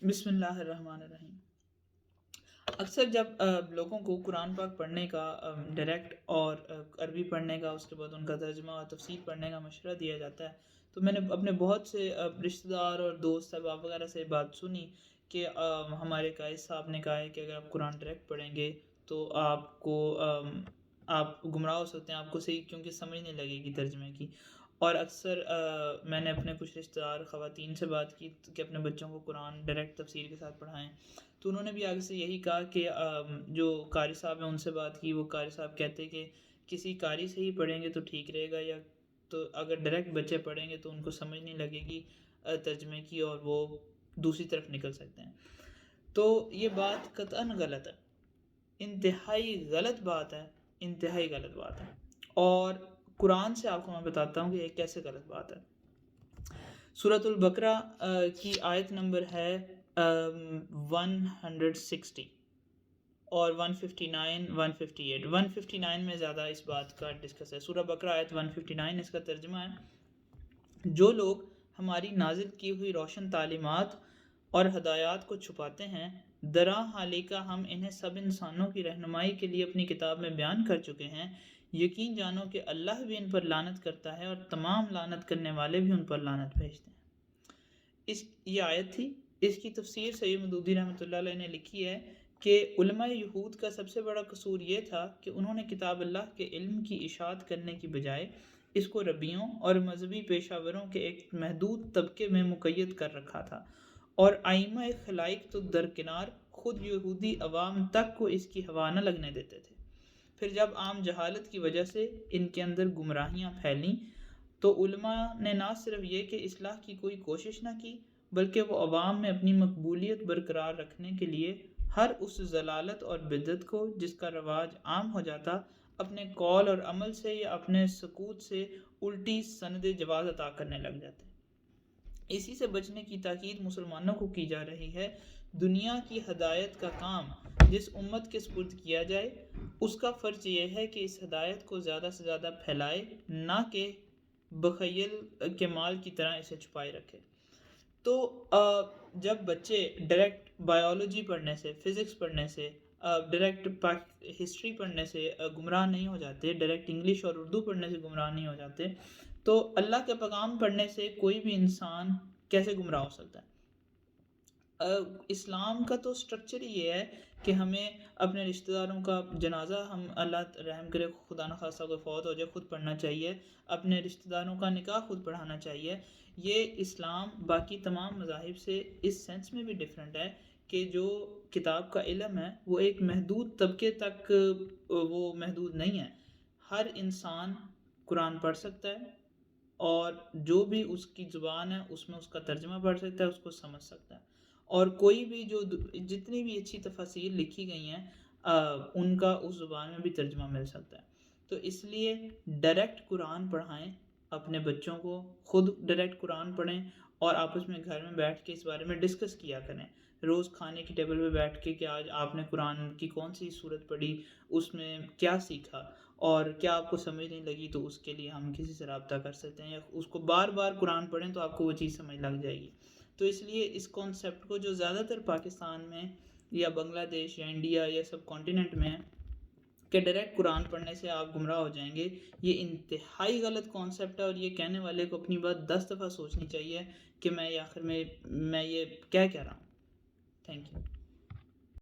بسم اللہ الرحمن الرحیم۔ اکثر جب لوگوں کو قرآن پاک پڑھنے کا ڈائریکٹ اور عربی پڑھنے کا، اس کے بعد ان کا ترجمہ اور تفسیر پڑھنے کا مشورہ دیا جاتا ہے، تو میں نے اپنے بہت سے رشتہ دار اور دوست احباب وغیرہ سے بات سنی کہ ہمارے قائد صاحب نے کہا ہے کہ اگر آپ قرآن ڈائریکٹ پڑھیں گے تو آپ گمراہ ہو سکتے ہیں، آپ کو صحیح کیونکہ سمجھ نہیں لگے گی ترجمے کی۔ اور اکثر میں نے اپنے کچھ رشتہ دار خواتین سے بات کی کہ اپنے بچوں کو قرآن ڈائریکٹ تفسیر کے ساتھ پڑھائیں، تو انہوں نے بھی آگے سے یہی کہا کہ جو قاری صاحب ہیں ان سے بات کی، وہ قاری صاحب کہتے کہ کسی قاری سے ہی پڑھیں گے تو ٹھیک رہے گا، یا تو اگر ڈائریکٹ بچے پڑھیں گے تو ان کو سمجھ نہیں لگے گی ترجمے کی، اور وہ دوسری طرف نکل سکتے ہیں۔ تو یہ بات قطعاً غلط ہے، انتہائی غلط بات ہے، انتہائی غلط بات ہے۔ اور قرآن سے آپ کو میں بتاتا ہوں کہ یہ کیسے غلط بات ہے۔ سورۃ البقرہ کی آیت نمبر ہے 160 اور 159 158۔ 159 میں زیادہ اس بات کا ڈسکس ہے۔ سورہ بقرہ آیت 159، اس کا ترجمہ ہے: جو لوگ ہماری نازل کی ہوئی روشن تعلیمات اور ہدایات کو چھپاتے ہیں، درا حالیکہ ہم انہیں سب انسانوں کی رہنمائی کے لیے اپنی کتاب میں بیان کر چکے ہیں، یقین جانو کہ اللہ بھی ان پر لعنت کرتا ہے اور تمام لعنت کرنے والے بھی ان پر لعنت بھیجتے ہیں۔ یہ آیت تھی۔ اس کی تفسیر سید مودودی رحمۃ اللہ علیہ نے لکھی ہے کہ علماء یہود کا سب سے بڑا قصور یہ تھا کہ انہوں نے کتاب اللہ کے علم کی اشاعت کرنے کی بجائے اس کو ربیوں اور مذہبی پیشہ وروں کے ایک محدود طبقے میں مقید کر رکھا تھا، اور ائمہ خلائق تو درکنار خود یہودی عوام تک کو اس کی ہوا نہ لگنے دیتے تھے۔ پھر جب عام جہالت کی وجہ سے ان کے اندر گمراہیاں پھیلیں تو علماء نے نہ صرف یہ کہ اصلاح کی کوئی کوشش نہ کی، بلکہ وہ عوام میں اپنی مقبولیت برقرار رکھنے کے لیے ہر اس ضلالت اور بدعت کو جس کا رواج عام ہو جاتا، اپنے قول اور عمل سے یا اپنے سکوت سے الٹی سند جواز عطا کرنے لگ جاتے۔ اسی سے بچنے کی تاکید مسلمانوں کو کی جا رہی ہے۔ دنیا کی ہدایت کا کام جس امت کے سپرد کیا جائے، اس کا فرض یہ ہے کہ اس ہدایت کو زیادہ سے زیادہ پھیلائے، نہ کہ بخیل کے مال کی طرح اسے چھپائے رکھے۔ تو جب بچے ڈائریکٹ بایولوجی پڑھنے سے، فزکس پڑھنے سے، ڈائریکٹ ہسٹری پڑھنے سے گمراہ نہیں ہو جاتے، ڈائریکٹ انگلش اور اردو پڑھنے سے گمراہ نہیں ہو جاتے، تو اللہ کے پیغام پڑھنے سے کوئی بھی انسان کیسے گمراہ ہو سکتا ہے؟ اسلام کا تو سٹرکچر ہی یہ ہے کہ ہمیں اپنے رشتہ داروں کا جنازہ، ہم اللہ رحم کرے خدا نخواستہ کوئی فوت ہو جائے، خود پڑھنا چاہیے، اپنے رشتہ داروں کا نکاح خود پڑھانا چاہیے۔ یہ اسلام باقی تمام مذاہب سے اس سینس میں بھی ڈیفرنٹ ہے کہ جو کتاب کا علم ہے وہ ایک محدود طبقے تک وہ محدود نہیں ہے۔ ہر انسان قرآن پڑھ سکتا ہے، اور جو بھی اس کی زبان ہے اس میں اس کا ترجمہ پڑھ سکتا ہے، اس کو سمجھ سکتا ہے، اور کوئی بھی جتنی بھی اچھی تفاسیر لکھی گئی ہیں ان کا اس زبان میں بھی ترجمہ مل سکتا ہے۔ تو اس لیے ڈائریکٹ قرآن پڑھائیں اپنے بچوں کو، خود ڈائریکٹ قرآن پڑھیں، اور آپس میں گھر میں بیٹھ کے اس بارے میں ڈسکس کیا کریں، روز کھانے کی ٹیبل پہ بیٹھ کے کہ آج آپ نے قرآن کی کون سی صورت پڑھی، اس میں کیا سیکھا، اور کیا آپ کو سمجھ نہیں لگی تو اس کے لیے ہم کسی سے رابطہ کر سکتے ہیں، یا اس کو بار بار قرآن پڑھیں تو آپ کو وہ چیز سمجھ لگ جائے گی۔ تو اس لیے اس کانسیپٹ کو جو زیادہ تر پاکستان میں یا بنگلہ دیش یا انڈیا یا سب کانٹیننٹ میں ہے کہ ڈائریکٹ قرآن پڑھنے سے آپ گمراہ ہو جائیں گے، یہ انتہائی غلط کانسیپٹ ہے، اور یہ کہنے والے کو اپنی بات 10 دفعہ سوچنی چاہیے کہ میں یہ آخر میں یہ کیا کہہ رہا ہوں۔ Thank you.